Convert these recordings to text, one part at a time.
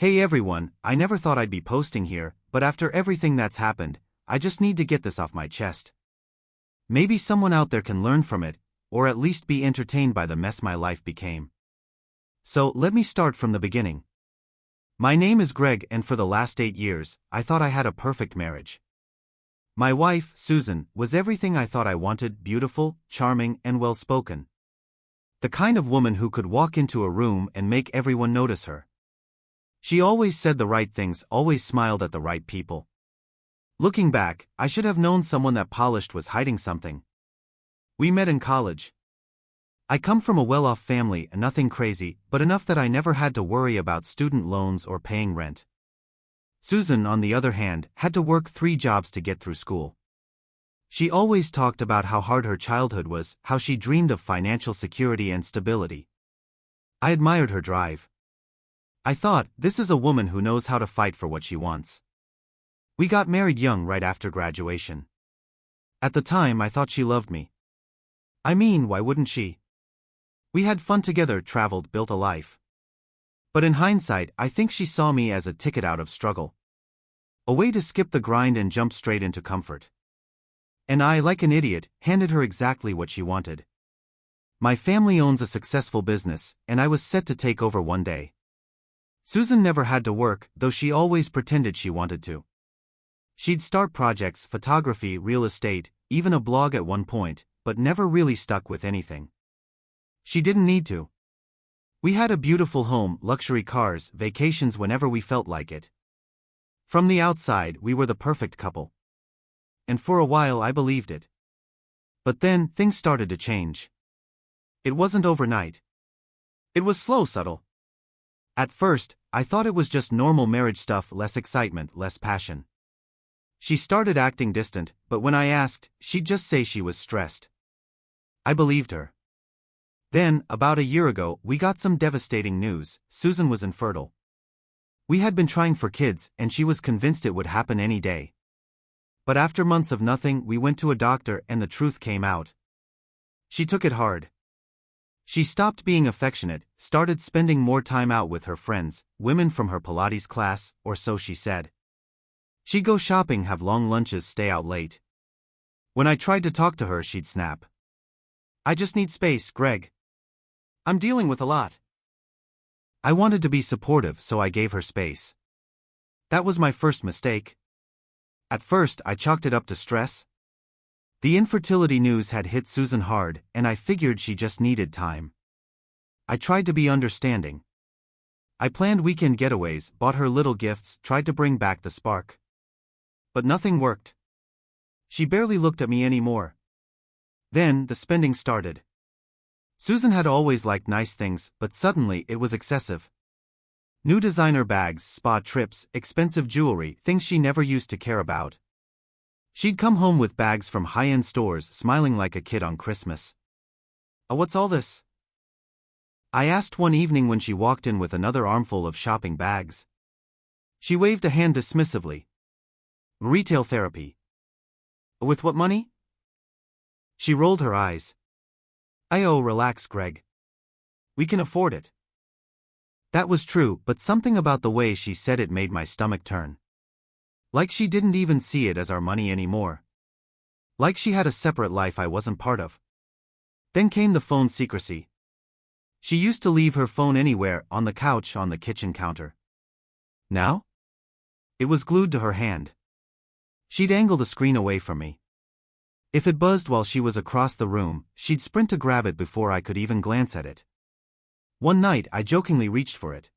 Hey everyone, I never thought I'd be posting here, but after everything that's happened, I just need to get this off my chest. Maybe someone out there can learn from it, or at least be entertained by the mess my life became. So, let me start from the beginning. My name is Greg, and for the last 8 years, I thought I had a perfect marriage. My wife, Susan, was everything I thought I wanted: beautiful, charming, and well-spoken. The kind of woman who could walk into a room and make everyone notice her. She always said the right things, always smiled at the right people. Looking back, I should have known someone that polished was hiding something. We met in college. I come from a well-off family, nothing crazy, but enough that I never had to worry about student loans or paying rent. Susan, on the other hand, had to work 3 jobs to get through school. She always talked about how hard her childhood was, how she dreamed of financial security and stability. I admired her drive. I thought, this is a woman who knows how to fight for what she wants. We got married young, right after graduation. At the time, I thought she loved me. I mean, why wouldn't she? We had fun together, traveled, built a life. But in hindsight, I think she saw me as a ticket out of struggle. A way to skip the grind and jump straight into comfort. And I, like an idiot, handed her exactly what she wanted. My family owns a successful business, and I was set to take over one day. Susan never had to work, though she always pretended she wanted to. She'd start projects: photography, real estate, even a blog at one point, but never really stuck with anything. She didn't need to. We had a beautiful home, luxury cars, vacations whenever we felt like it. From the outside, we were the perfect couple. And for a while I believed it. But then, things started to change. It wasn't overnight. It was slow, subtle. At first, I thought it was just normal marriage stuff: less excitement, less passion. She started acting distant, but when I asked, she'd just say she was stressed. I believed her. Then, about a year ago, we got some devastating news: Susan was infertile. We had been trying for kids, and she was convinced it would happen any day. But after months of nothing, we went to a doctor and the truth came out. She took it hard. She stopped being affectionate, started spending more time out with her friends, women from her Pilates class, or so she said. She'd go shopping, have long lunches, stay out late. When I tried to talk to her, she'd snap. I just need space, Greg. I'm dealing with a lot. I wanted to be supportive, so I gave her space. That was my first mistake. At first, I chalked it up to stress. The infertility news had hit Susan hard, and I figured she just needed time. I tried to be understanding. I planned weekend getaways, bought her little gifts, tried to bring back the spark. But nothing worked. She barely looked at me anymore. Then, the spending started. Susan had always liked nice things, but suddenly it was excessive. New designer bags, spa trips, expensive jewelry, things she never used to care about. She'd come home with bags from high-end stores, smiling like a kid on Christmas. What's all this?" I asked one evening when she walked in with another armful of shopping bags. She waved a hand dismissively. "Retail therapy." "With what money?" She rolled her eyes. Relax, Greg. We can afford it." That was true, but something about the way she said it made my stomach turn. Like she didn't even see it as our money anymore. Like she had a separate life I wasn't part of. Then came the phone secrecy. She used to leave her phone anywhere, on the couch, on the kitchen counter. Now? It was glued to her hand. She'd angle the screen away from me. If it buzzed while she was across the room, she'd sprint to grab it before I could even glance at it. One night, I jokingly reached for it.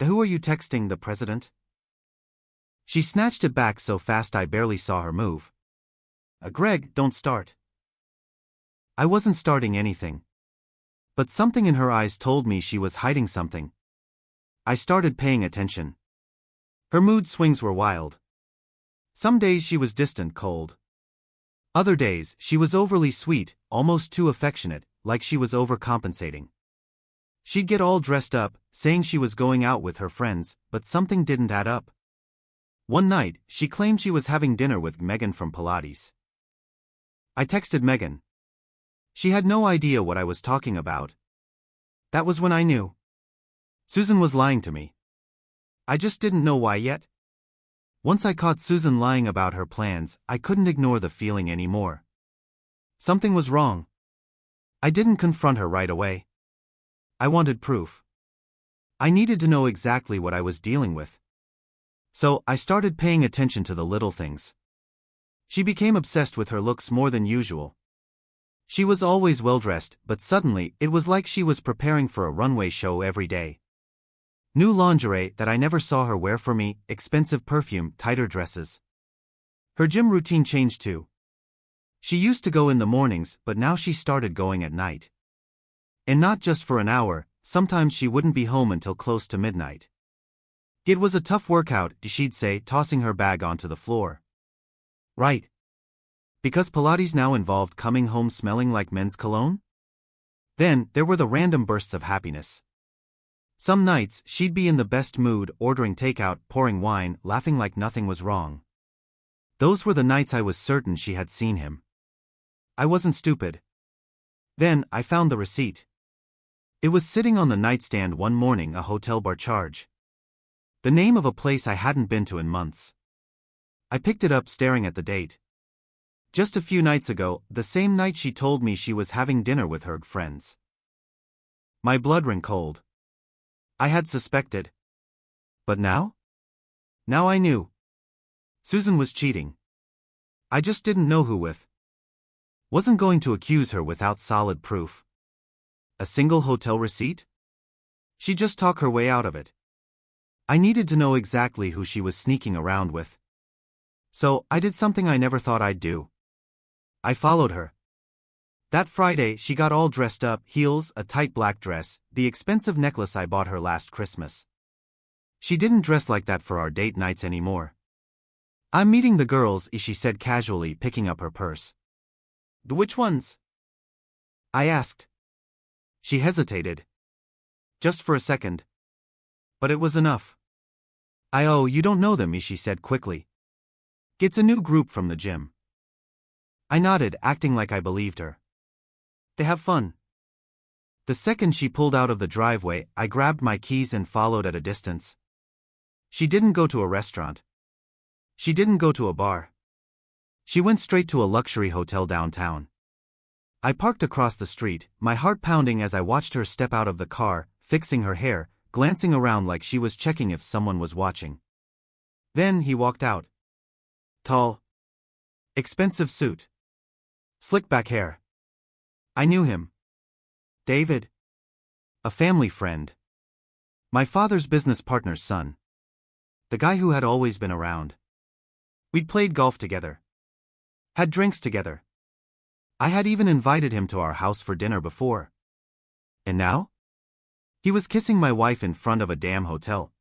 "Who are you texting, the president?" She snatched it back so fast I barely saw her move. Greg, don't start." I wasn't starting anything. But something in her eyes told me she was hiding something. I started paying attention. Her mood swings were wild. Some days she was distant, cold. Other days, she was overly sweet, almost too affectionate, like she was overcompensating. She'd get all dressed up, saying she was going out with her friends, but something didn't add up. One night, she claimed she was having dinner with Megan from Pilates. I texted Megan. She had no idea what I was talking about. That was when I knew. Susan was lying to me. I just didn't know why yet. Once I caught Susan lying about her plans, I couldn't ignore the feeling anymore. Something was wrong. I didn't confront her right away. I wanted proof. I needed to know exactly what I was dealing with. So, I started paying attention to the little things. She became obsessed with her looks more than usual. She was always well-dressed, but suddenly, it was like she was preparing for a runway show every day. New lingerie that I never saw her wear for me, expensive perfume, tighter dresses. Her gym routine changed too. She used to go in the mornings, but now she started going at night. And not just for an hour, sometimes she wouldn't be home until close to midnight. It was a tough workout, she'd say, tossing her bag onto the floor. Right. Because Pilates now involved coming home smelling like men's cologne? Then, there were the random bursts of happiness. Some nights, she'd be in the best mood, ordering takeout, pouring wine, laughing like nothing was wrong. Those were the nights I was certain she had seen him. I wasn't stupid. Then, I found the receipt. It was sitting on the nightstand one morning, a hotel bar charge. The name of a place I hadn't been to in months. I picked it up, staring at the date. Just a few nights ago, the same night she told me she was having dinner with her friends. My blood ran cold. I had suspected. But now? Now I knew. Susan was cheating. I just didn't know who with. Wasn't going to accuse her without solid proof. A single hotel receipt? She'd just talk her way out of it. I needed to know exactly who she was sneaking around with. So, I did something I never thought I'd do. I followed her. That Friday, she got all dressed up, heels, a tight black dress, the expensive necklace I bought her last Christmas. She didn't dress like that for our date nights anymore. I'm meeting the girls, she said casually, picking up her purse. Which ones? I asked. She hesitated. Just for a second. But it was enough. Oh, you don't know them, she said quickly. It's a new group from the gym. I nodded, acting like I believed her. They have fun. The second she pulled out of the driveway, I grabbed my keys and followed at a distance. She didn't go to a restaurant. She didn't go to a bar. She went straight to a luxury hotel downtown. I parked across the street, my heart pounding as I watched her step out of the car, fixing her hair, glancing around like she was checking if someone was watching. Then he walked out. Tall. Expensive suit. Slick back hair. I knew him. David. A family friend. My father's business partner's son. The guy who had always been around. We'd played golf together. Had drinks together. I had even invited him to our house for dinner before. And now? He was kissing my wife in front of a damn hotel.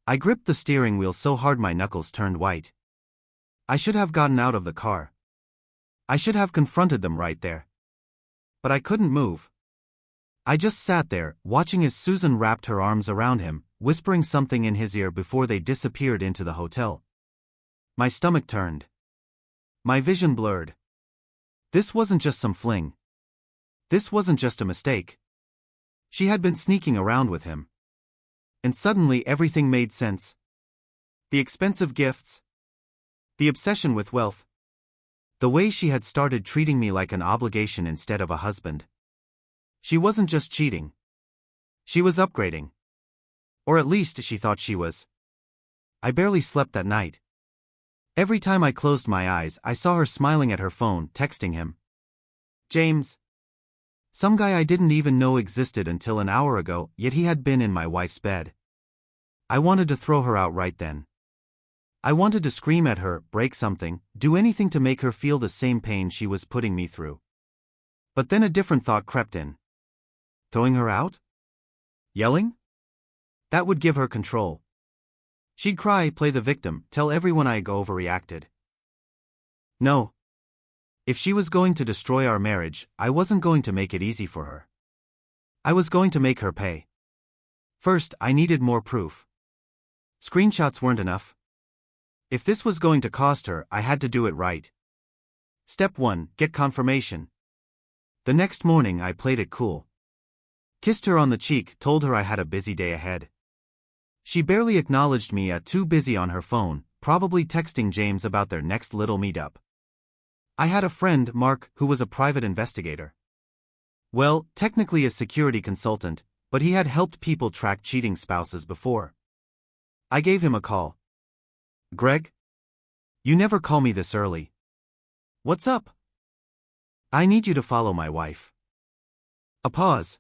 I gripped the steering wheel so hard my knuckles turned white. I should have gotten out of the car. I should have confronted them right there. But I couldn't move. I just sat there, watching as Susan wrapped her arms around him, whispering something in his ear before they disappeared into the hotel. My stomach turned. My vision blurred. This wasn't just some fling. This wasn't just a mistake. She had been sneaking around with him. And suddenly everything made sense. The expensive gifts. The obsession with wealth. The way she had started treating me like an obligation instead of a husband. She wasn't just cheating. She was upgrading. Or at least she thought she was. I barely slept that night. Every time I closed my eyes, I saw her smiling at her phone, texting him. James. Some guy I didn't even know existed until an hour ago, yet he had been in my wife's bed. I wanted to throw her out right then. I wanted to scream at her, break something, do anything to make her feel the same pain she was putting me through. But then a different thought crept in. Throwing her out? Yelling? That would give her control. She'd cry, play the victim, tell everyone I overreacted. No. If she was going to destroy our marriage, I wasn't going to make it easy for her. I was going to make her pay. First, I needed more proof. Screenshots weren't enough. If this was going to cost her, I had to do it right. Step 1, get confirmation. The next morning I played it cool. Kissed her on the cheek, told her I had a busy day ahead. She barely acknowledged me, too busy on her phone, probably texting James about their next little meetup. I had a friend, Mark, who was a private investigator. Well, technically a security consultant, but he had helped people track cheating spouses before. I gave him a call. Greg? You never call me this early. What's up? I need you to follow my wife. A pause.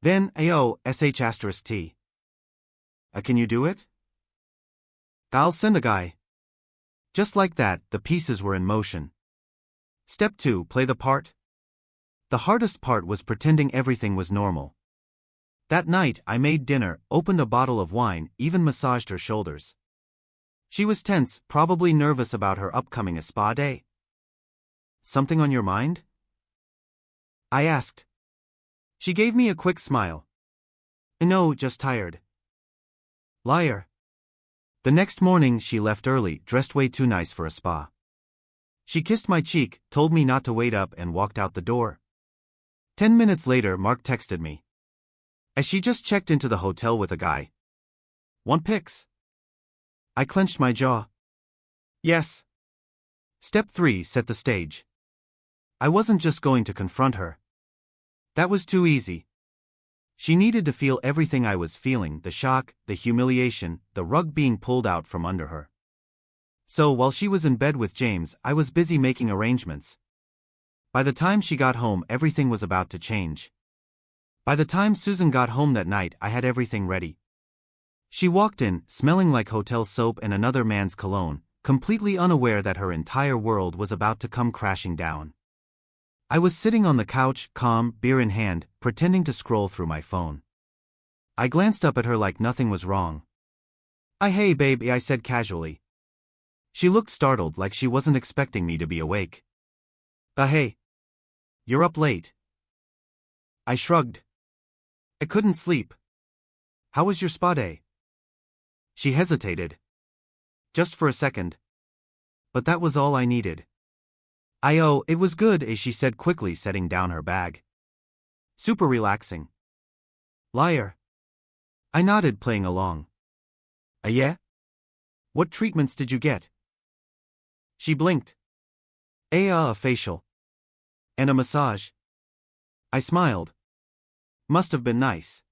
Then, sh*t. Can you do it? I'll send a guy. Just like that, the pieces were in motion. Step 2, play the part. The hardest part was pretending everything was normal. That night, I made dinner, opened a bottle of wine, even massaged her shoulders. She was tense, probably nervous about her upcoming spa day. Something on your mind? I asked. She gave me a quick smile. No, just tired. Liar. The next morning, she left early, dressed way too nice for a spa. She kissed my cheek, told me not to wait up, and walked out the door. 10 minutes later, Mark texted me. As she just checked into the hotel with a guy. Want pics? I clenched my jaw. Yes. Step 3, set the stage. I wasn't just going to confront her. That was too easy. She needed to feel everything I was feeling, the shock, the humiliation, the rug being pulled out from under her. So while she was in bed with James, I was busy making arrangements. By the time she got home, everything was about to change. By the time Susan got home that night, I had everything ready. She walked in, smelling like hotel soap and another man's cologne, completely unaware that her entire world was about to come crashing down. I was sitting on the couch, calm, beer in hand, pretending to scroll through my phone. I glanced up at her like nothing was wrong. Hey baby, I said casually. She looked startled, like she wasn't expecting me to be awake. Hey. You're up late. I shrugged. I couldn't sleep. How was your spa day? She hesitated. Just for a second. But that was all I needed. It was good, she said quickly, setting down her bag. Super relaxing. Liar. I nodded, playing along. Yeah? What treatments did you get? She blinked. A facial. And a massage. I smiled. Must have been nice.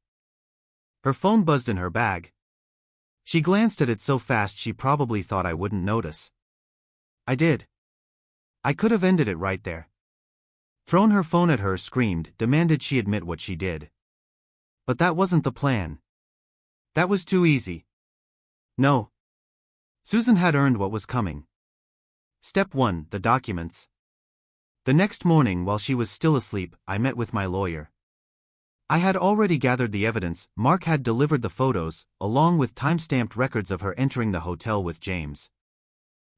Her phone buzzed in her bag. She glanced at it so fast she probably thought I wouldn't notice. I did. I could have ended it right there. Thrown her phone at her, screamed, demanded she admit what she did. But that wasn't the plan. That was too easy. No. Susan had earned what was coming. Step 1, the documents. The next morning, while she was still asleep, I met with my lawyer. I had already gathered the evidence. Mark had delivered the photos, along with time-stamped records of her entering the hotel with James.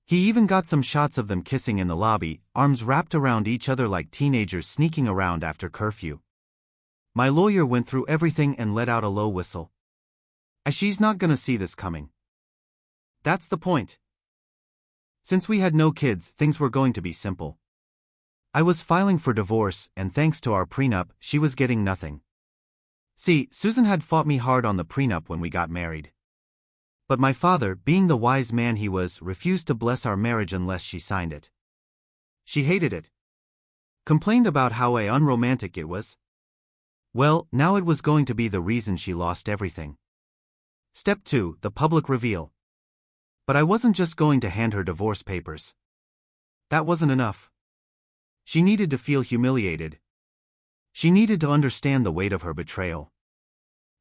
He even got some shots of them kissing in the lobby, arms wrapped around each other like teenagers sneaking around after curfew. My lawyer went through everything and let out a low whistle. She's not gonna see this coming. That's the point. Since we had no kids, things were going to be simple. I was filing for divorce, and thanks to our prenup, she was getting nothing. See, Susan had fought me hard on the prenup when we got married. But my father, being the wise man he was, refused to bless our marriage unless she signed it. She hated it. Complained about how unromantic it was. Well, now it was going to be the reason she lost everything. Step 2, the public reveal. But I wasn't just going to hand her divorce papers. That wasn't enough. She needed to feel humiliated. She needed to understand the weight of her betrayal.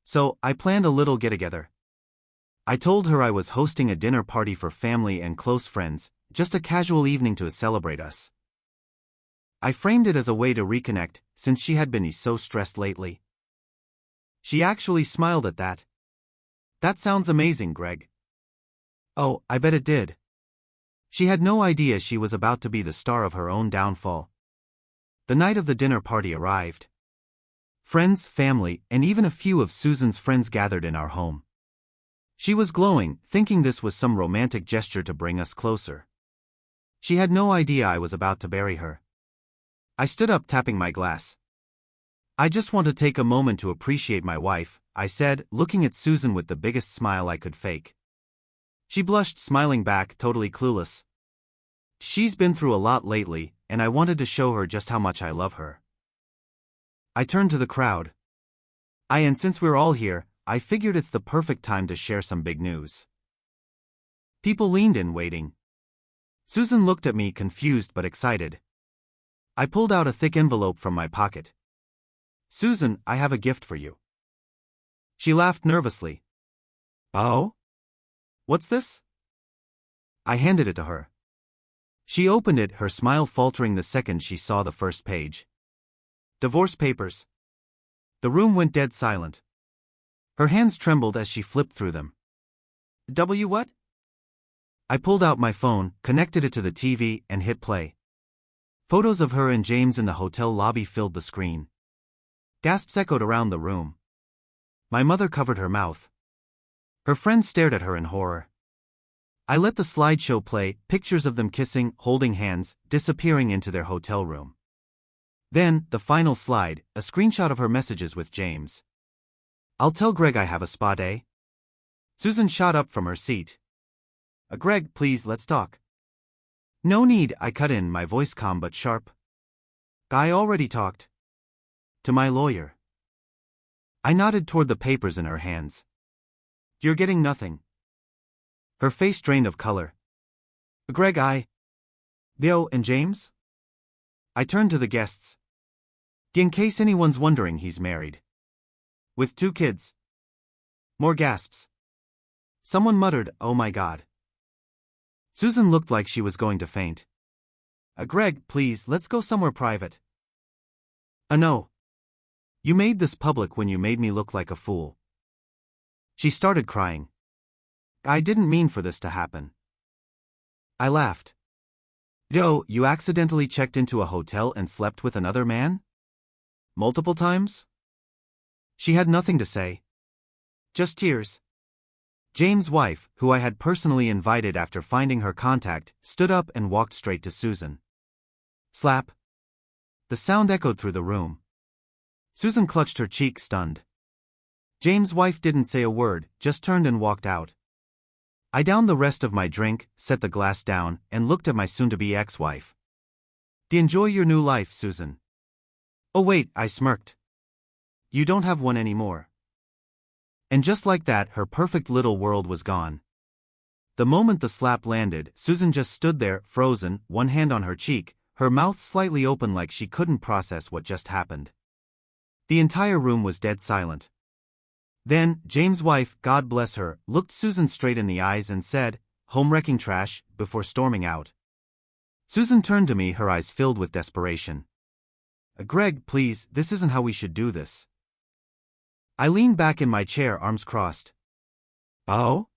So, I planned a little get-together. I told her I was hosting a dinner party for family and close friends, just a casual evening to celebrate us. I framed it as a way to reconnect, since she had been so stressed lately. She actually smiled at that. That sounds amazing, Greg. Oh, I bet it did. She had no idea she was about to be the star of her own downfall. The night of the dinner party arrived. Friends, family, and even a few of Susan's friends gathered in our home. She was glowing, thinking this was some romantic gesture to bring us closer. She had no idea I was about to bury her. I stood up, tapping my glass. I just want to take a moment to appreciate my wife, I said, looking at Susan with the biggest smile I could fake. She blushed, smiling back, totally clueless. She's been through a lot lately, and I wanted to show her just how much I love her. I turned to the crowd. And since we're all here, I figured it's the perfect time to share some big news. People leaned in, waiting. Susan looked at me, confused but excited. I pulled out a thick envelope from my pocket. Susan, I have a gift for you. She laughed nervously. Oh? What's this? I handed it to her. She opened it, her smile faltering the second she saw the first page. Divorce papers. The room went dead silent. Her hands trembled as she flipped through them. What? I pulled out my phone, connected it to the TV, and hit play. Photos of her and James in the hotel lobby filled the screen. Gasps echoed around the room. My mother covered her mouth. Her friends stared at her in horror. I let the slideshow play, pictures of them kissing, holding hands, disappearing into their hotel room. Then, the final slide, a screenshot of her messages with James. I'll tell Greg I have a spa day. Susan shot up from her seat. Greg, please, let's talk. No need, I cut in, my voice calm but sharp. I already talked. To my lawyer. I nodded toward the papers in her hands. You're getting nothing. Her face drained of color. Greg, Theo and James? I turned to the guests. In case anyone's wondering, he's married. With 2 kids. More gasps. Someone muttered, oh my God. Susan looked like she was going to faint. Greg, please, let's go somewhere private. No. You made this public when you made me look like a fool. She started crying. I didn't mean for this to happen. I laughed. Yo, you accidentally checked into a hotel and slept with another man? Multiple times? She had nothing to say. Just tears. James' wife, who I had personally invited after finding her contact, stood up and walked straight to Susan. Slap. The sound echoed through the room. Susan clutched her cheek, stunned. James' wife didn't say a word, just turned and walked out. I downed the rest of my drink, set the glass down, and looked at my soon-to-be ex-wife. Enjoy your new life, Susan. Oh wait, I smirked. You don't have one anymore. And just like that, her perfect little world was gone. The moment the slap landed, Susan just stood there, frozen, one hand on her cheek, her mouth slightly open like she couldn't process what just happened. The entire room was dead silent. Then, James' wife, God bless her, looked Susan straight in the eyes and said, home-wrecking trash, before storming out. Susan turned to me, her eyes filled with desperation. Greg, please, this isn't how we should do this. I leaned back in my chair, arms crossed. Oh?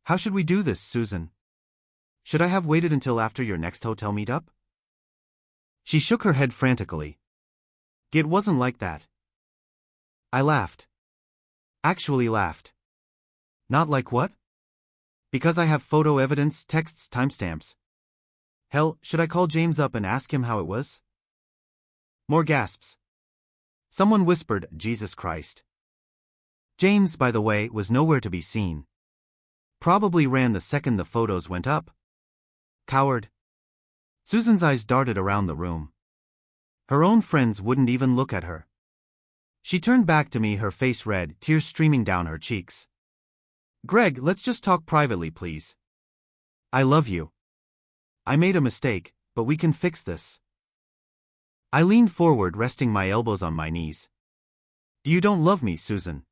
How should we do this, Susan? Should I have waited until after your next hotel meetup? She shook her head frantically. It wasn't like that. I laughed. Actually laughed. Not like what? Because I have photo evidence, texts, timestamps. Hell, should I call James up and ask him how it was? More gasps. Someone whispered, Jesus Christ. James, by the way, was nowhere to be seen. Probably ran the second the photos went up. Coward. Susan's eyes darted around the room. Her own friends wouldn't even look at her. She turned back to me, her face red, tears streaming down her cheeks. Greg, let's just talk privately, please. I love you. I made a mistake, but we can fix this. I leaned forward, resting my elbows on my knees. You don't love me, Susan.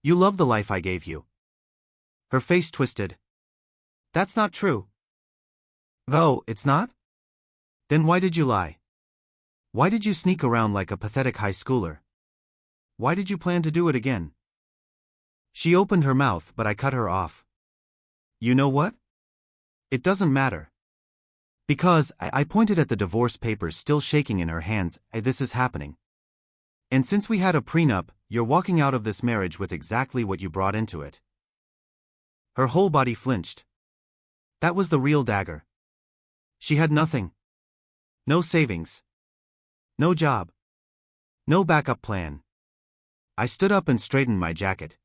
You love the life I gave you. Her face twisted. That's not true. Oh, it's not? Then why did you lie? Why did you sneak around like a pathetic high schooler? Why did you plan to do it again? She opened her mouth, but I cut her off. You know what? It doesn't matter. Because, I pointed at the divorce papers still shaking in her hands, this is happening. And since we had a prenup, you're walking out of this marriage with exactly what you brought into it. Her whole body flinched. That was the real dagger. She had nothing. No savings. No job. No backup plan. I stood up and straightened my jacket.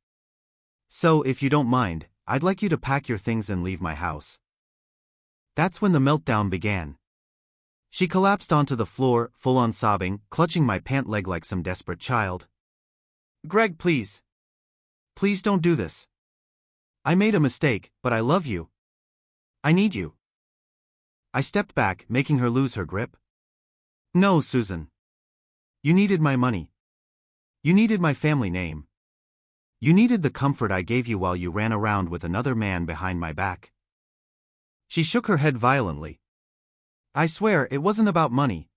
So, if you don't mind, I'd like you to pack your things and leave my house. That's when the meltdown began. She collapsed onto the floor, full-on sobbing, clutching my pant leg like some desperate child. Greg, please. Please don't do this. I made a mistake, but I love you. I need you. I stepped back, making her lose her grip. No, Susan. You needed my money. You needed my family name. You needed the comfort I gave you while you ran around with another man behind my back. She shook her head violently. I swear it wasn't about money.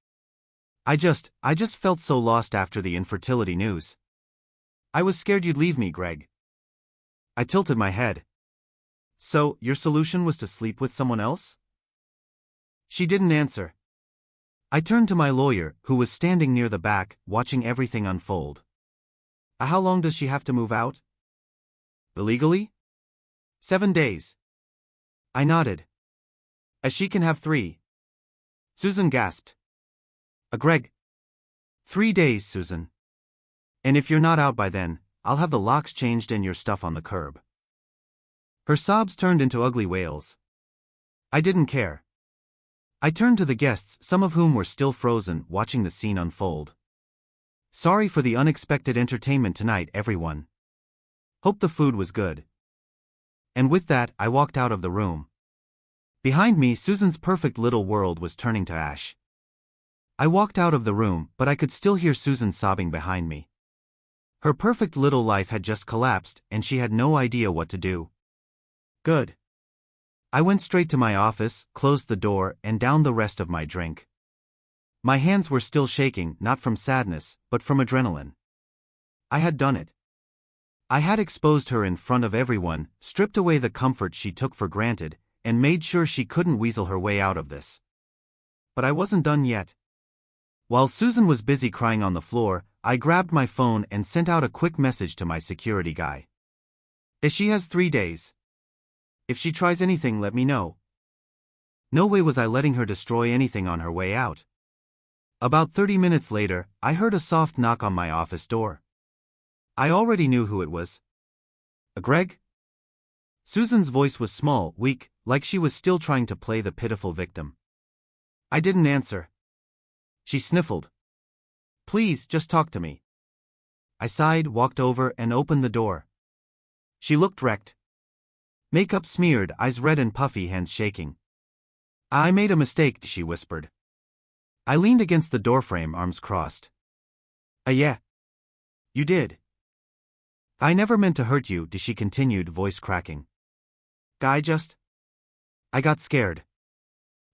I just felt so lost after the infertility news. I was scared you'd leave me, Greg. I tilted my head. So, your solution was to sleep with someone else? She didn't answer. I turned to my lawyer, who was standing near the back, watching everything unfold. How long does she have to move out? Illegally? 7 days. I nodded. She can have 3. Susan gasped. Greg. 3 days, Susan. And if you're not out by then, I'll have the locks changed and your stuff on the curb. Her sobs turned into ugly wails. I didn't care. I turned to the guests, some of whom were still frozen, watching the scene unfold. Sorry for the unexpected entertainment tonight, everyone. Hope the food was good. And with that, I walked out of the room. Behind me, Susan's perfect little world was turning to ash. I walked out of the room, but I could still hear Susan sobbing behind me. Her perfect little life had just collapsed, and she had no idea what to do. Good. I went straight to my office, closed the door, and downed the rest of my drink. My hands were still shaking, not from sadness, but from adrenaline. I had done it. I had exposed her in front of everyone, stripped away the comfort she took for granted, and made sure she couldn't weasel her way out of this. But I wasn't done yet. While Susan was busy crying on the floor, I grabbed my phone and sent out a quick message to my security guy. She has 3 days. If she tries anything, let me know. No way was I letting her destroy anything on her way out. About 30 minutes later, I heard a soft knock on my office door. I already knew who it was. Greg? Susan's voice was small, weak, like she was still trying to play the pitiful victim. I didn't answer. She sniffled. Please, just talk to me. I sighed, walked over, and opened the door. She looked wrecked. Makeup smeared, eyes red and puffy, hands shaking. I made a mistake, she whispered. I leaned against the doorframe, arms crossed. Yeah. You did. I never meant to hurt you, she continued, voice cracking. I got scared.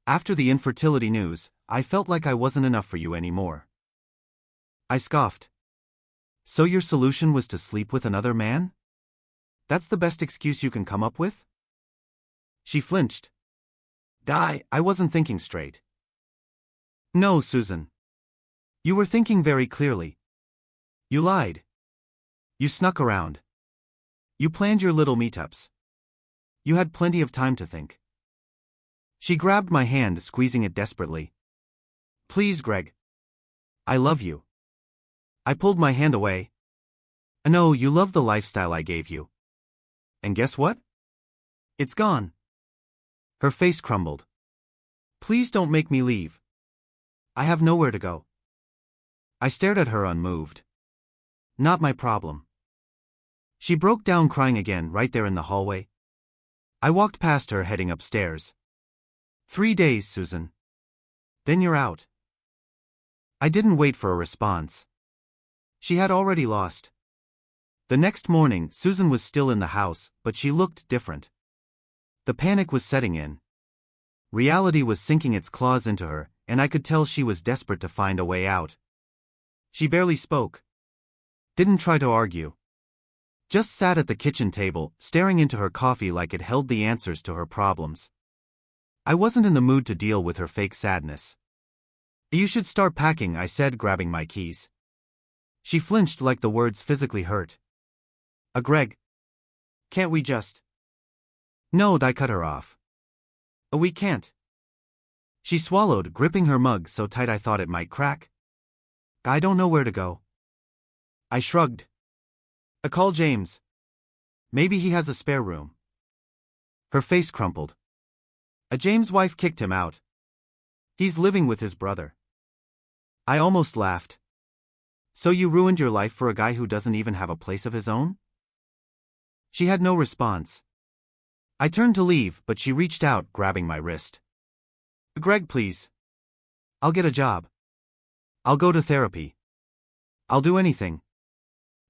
After the infertility news, I felt like I wasn't enough for you anymore. I scoffed. So your solution was to sleep with another man? That's the best excuse you can come up with? She flinched. I wasn't thinking straight. No, Susan. You were thinking very clearly. You lied. You snuck around. You planned your little meetups. You had plenty of time to think. She grabbed my hand, squeezing it desperately. Please, Greg. I love you. I pulled my hand away. I know you love the lifestyle I gave you. And guess what? It's gone. Her face crumbled. Please don't make me leave. I have nowhere to go. I stared at her unmoved. Not my problem. She broke down crying again right there in the hallway. I walked past her heading upstairs. 3 days, Susan. Then you're out. I didn't wait for a response. She had already lost. The next morning, Susan was still in the house, but she looked different. The panic was setting in. Reality was sinking its claws into her, and I could tell she was desperate to find a way out. She barely spoke. Didn't try to argue. Just sat at the kitchen table, staring into her coffee like it held the answers to her problems. I wasn't in the mood to deal with her fake sadness. You should start packing, I said, grabbing my keys. She flinched like the words physically hurt. Greg. Can't we just... No, I cut her off. We can't. She swallowed, gripping her mug so tight I thought it might crack. I don't know where to go. I shrugged. I call James. Maybe he has a spare room. Her face crumpled. James' wife kicked him out. He's living with his brother. I almost laughed. So you ruined your life for a guy who doesn't even have a place of his own? She had no response. I turned to leave, but she reached out, grabbing my wrist. Greg, please. I'll get a job. I'll go to therapy. I'll do anything.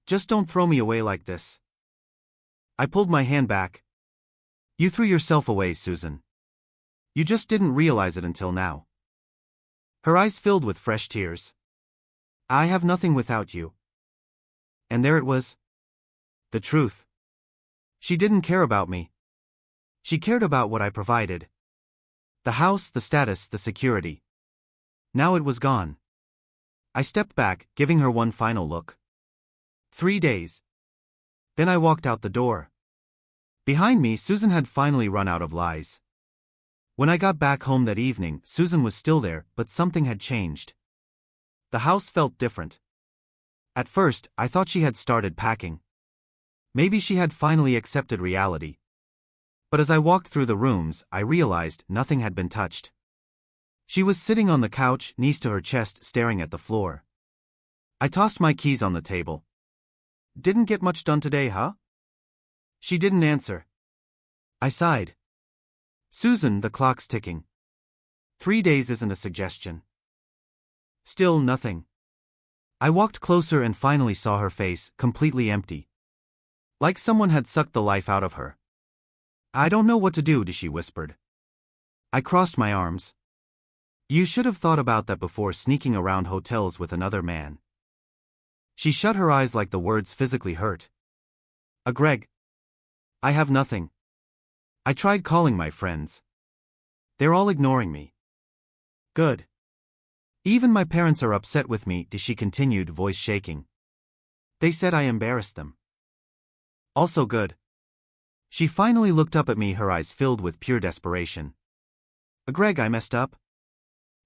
Just don't throw me away like this. I pulled my hand back. You threw yourself away, Susan. You just didn't realize it until now. Her eyes filled with fresh tears. I have nothing without you. And there it was. The truth. She didn't care about me. She cared about what I provided. The house, the status, the security. Now it was gone. I stepped back, giving her one final look. 3 days. Then I walked out the door. Behind me, Susan had finally run out of lies. When I got back home that evening, Susan was still there, but something had changed. The house felt different. At first, I thought she had started packing. Maybe she had finally accepted reality. But as I walked through the rooms, I realized nothing had been touched. She was sitting on the couch, knees to her chest, staring at the floor. I tossed my keys on the table. Didn't get much done today, huh? She didn't answer. I sighed. Susan, the clock's ticking. 3 days isn't a suggestion. Still nothing. I walked closer and finally saw her face, completely empty. Like someone had sucked the life out of her. I don't know what to do, she whispered. I crossed my arms. You should have thought about that before sneaking around hotels with another man. She shut her eyes like the words physically hurt. Greg. I have nothing. I tried calling my friends. They're all ignoring me. Good. Even my parents are upset with me, she continued, voice shaking. They said I embarrassed them. Also good. She finally looked up at me, her eyes filled with pure desperation. Greg, I messed up.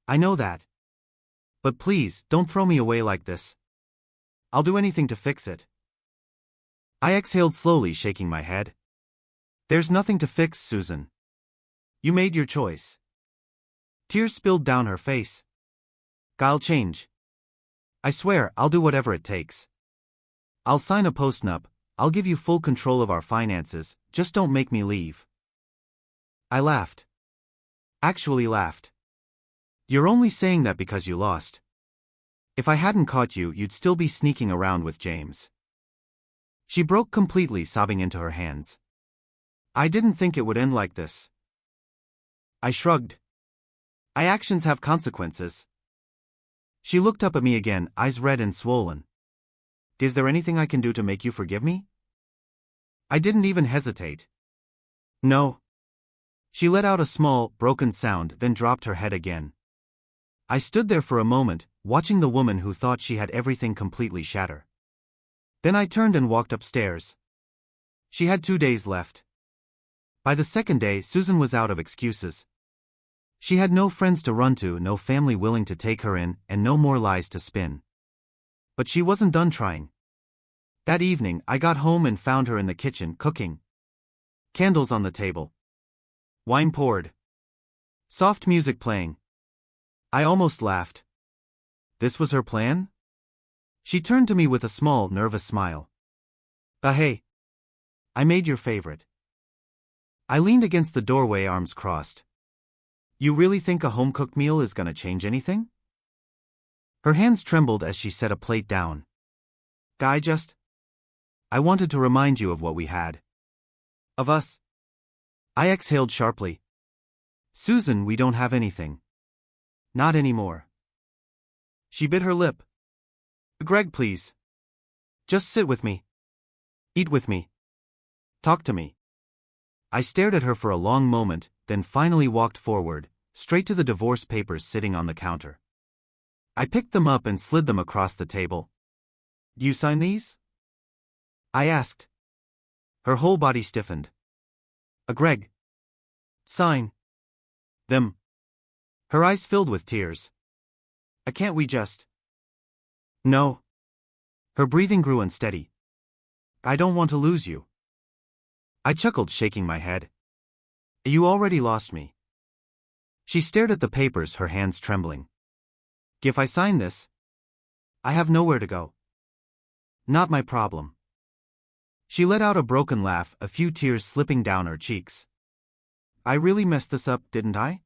I know that. But please, don't throw me away like this. I'll do anything to fix it. I exhaled slowly, shaking my head. There's nothing to fix, Susan. You made your choice. Tears spilled down her face. I'll change. I swear, I'll do whatever it takes. I'll sign a postnup. I'll give you full control of our finances, just don't make me leave. I laughed. Actually laughed. You're only saying that because you lost. If I hadn't caught you, you'd still be sneaking around with James. She broke completely, sobbing into her hands. I didn't think it would end like this. I shrugged. My actions have consequences. She looked up at me again, eyes red and swollen. Is there anything I can do to make you forgive me? I didn't even hesitate. No. She let out a small, broken sound, then dropped her head again. I stood there for a moment, watching the woman who thought she had everything completely shatter. Then I turned and walked upstairs. She had 2 days left. By the second day, Susan was out of excuses. She had no friends to run to, no family willing to take her in, and no more lies to spin. But she wasn't done trying. That evening, I got home and found her in the kitchen, cooking. Candles on the table. Wine poured. Soft music playing. I almost laughed. This was her plan? She turned to me with a small, nervous smile. Hey. I made your favorite. I leaned against the doorway, arms crossed. You really think a home-cooked meal is gonna change anything? Her hands trembled as she set a plate down. I wanted to remind you of what we had. Of us. I exhaled sharply. Susan, we don't have anything. Not anymore. She bit her lip. Greg, please. Just sit with me. Eat with me. Talk to me. I stared at her for a long moment, then finally walked forward, straight to the divorce papers sitting on the counter. I picked them up and slid them across the table. Do you sign these? I asked. Her whole body stiffened. Greg. Sign. Them. Her eyes filled with tears. Can't we just? No. Her breathing grew unsteady. I don't want to lose you. I chuckled, shaking my head. You already lost me. She stared at the papers, her hands trembling. If I sign this, I have nowhere to go. Not my problem. She let out a broken laugh, a few tears slipping down her cheeks. I really messed this up, didn't I?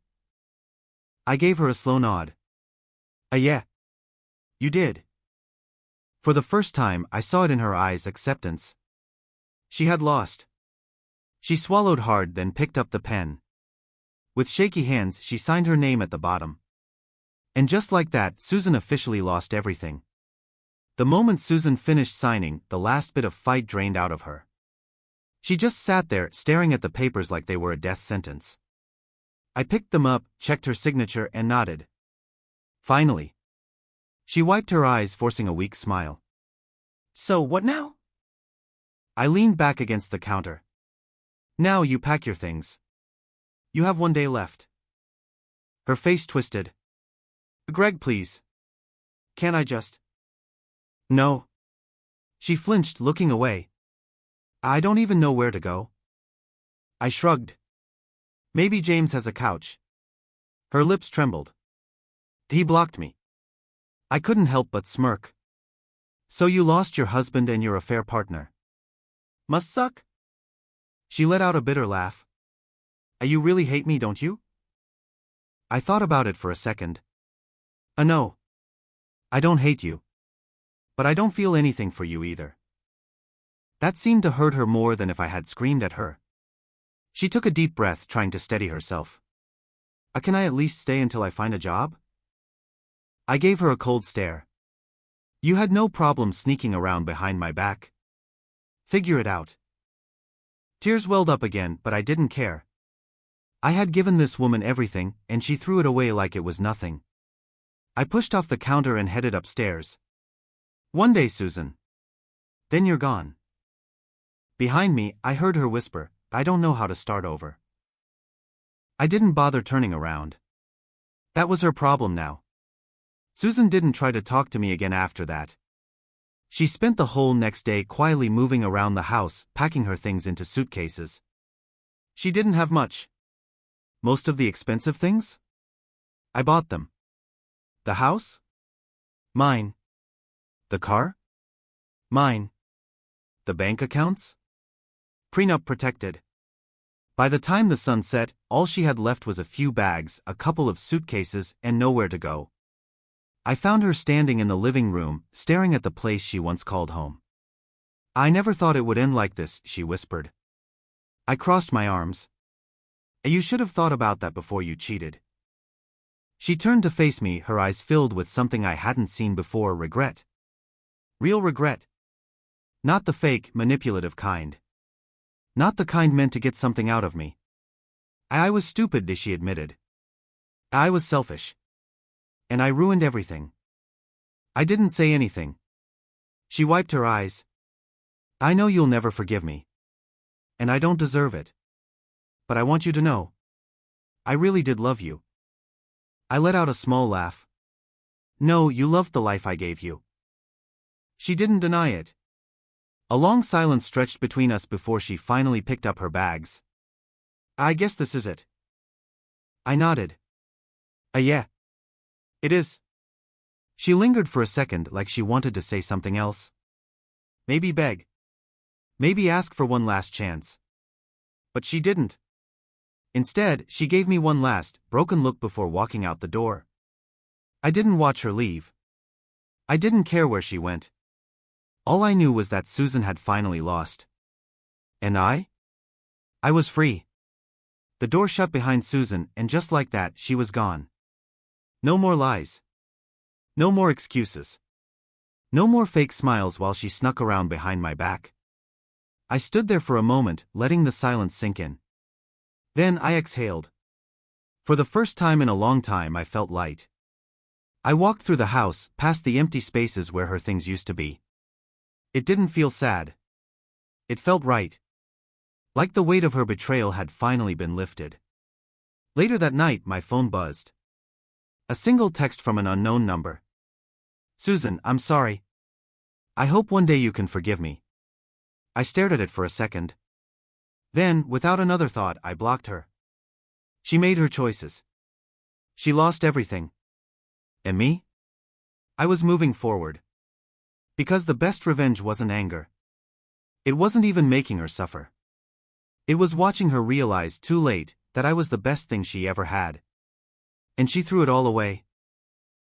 I gave her a slow nod. Yeah. You did. For the first time, I saw it in her eyes, acceptance. She had lost. She swallowed hard, then picked up the pen. With shaky hands, she signed her name at the bottom. And just like that, Susan officially lost everything. The moment Susan finished signing, the last bit of fight drained out of her. She just sat there, staring at the papers like they were a death sentence. I picked them up, checked her signature, and nodded. Finally. She wiped her eyes, forcing a weak smile. So what now? I leaned back against the counter. Now you pack your things. You have 1 day left. Her face twisted. Greg, please. Can't I just... No. She flinched, looking away. I don't even know where to go. I shrugged. Maybe James has a couch. Her lips trembled. He blocked me. I couldn't help but smirk. So you lost your husband and your affair partner. Must suck? She let out a bitter laugh. You really hate me, don't you? I thought about it for a second. No. I don't hate you. But I don't feel anything for you either. That seemed to hurt her more than if I had screamed at her. She took a deep breath, trying to steady herself. Can I at least stay until I find a job? I gave her a cold stare. You had no problem sneaking around behind my back. Figure it out. Tears welled up again, but I didn't care. I had given this woman everything, and she threw it away like it was nothing. I pushed off the counter and headed upstairs. 1 day, Susan. Then you're gone. Behind me, I heard her whisper, I don't know how to start over. I didn't bother turning around. That was her problem now. Susan didn't try to talk to me again after that. She spent the whole next day quietly moving around the house, packing her things into suitcases. She didn't have much. Most of the expensive things? I bought them. The house? Mine. The car? Mine. The bank accounts? Prenup protected. By the time the sun set, all she had left was a few bags, a couple of suitcases, and nowhere to go. I found her standing in the living room, staring at the place she once called home. I never thought it would end like this, she whispered. I crossed my arms. You should have thought about that before you cheated. She turned to face me, her eyes filled with something I hadn't seen before, regret. Real regret. Not the fake, manipulative kind. Not the kind meant to get something out of me. I was stupid, she admitted. I was selfish. And I ruined everything. I didn't say anything. She wiped her eyes. I know you'll never forgive me. And I don't deserve it. But I want you to know. I really did love you. I let out a small laugh. No, you loved the life I gave you. She didn't deny it. A long silence stretched between us before she finally picked up her bags. I guess this is it. I nodded. Yeah. It is. She lingered for a second, like she wanted to say something else. Maybe beg. Maybe ask for one last chance. But she didn't. Instead, she gave me one last, broken look before walking out the door. I didn't watch her leave. I didn't care where she went. All I knew was that Susan had finally lost. And I was free. The door shut behind Susan, and just like that, she was gone. No more lies. No more excuses. No more fake smiles while she snuck around behind my back. I stood there for a moment, letting the silence sink in. Then I exhaled. For the first time in a long time, I felt light. I walked through the house, past the empty spaces where her things used to be. It didn't feel sad. It felt right. Like the weight of her betrayal had finally been lifted. Later that night, my phone buzzed. A single text from an unknown number. Susan, I'm sorry. I hope one day you can forgive me. I stared at it for a second. Then, without another thought, I blocked her. She made her choices. She lost everything. And me? I was moving forward. Because the best revenge wasn't anger. It wasn't even making her suffer. It was watching her realize too late that I was the best thing she ever had. And she threw it all away.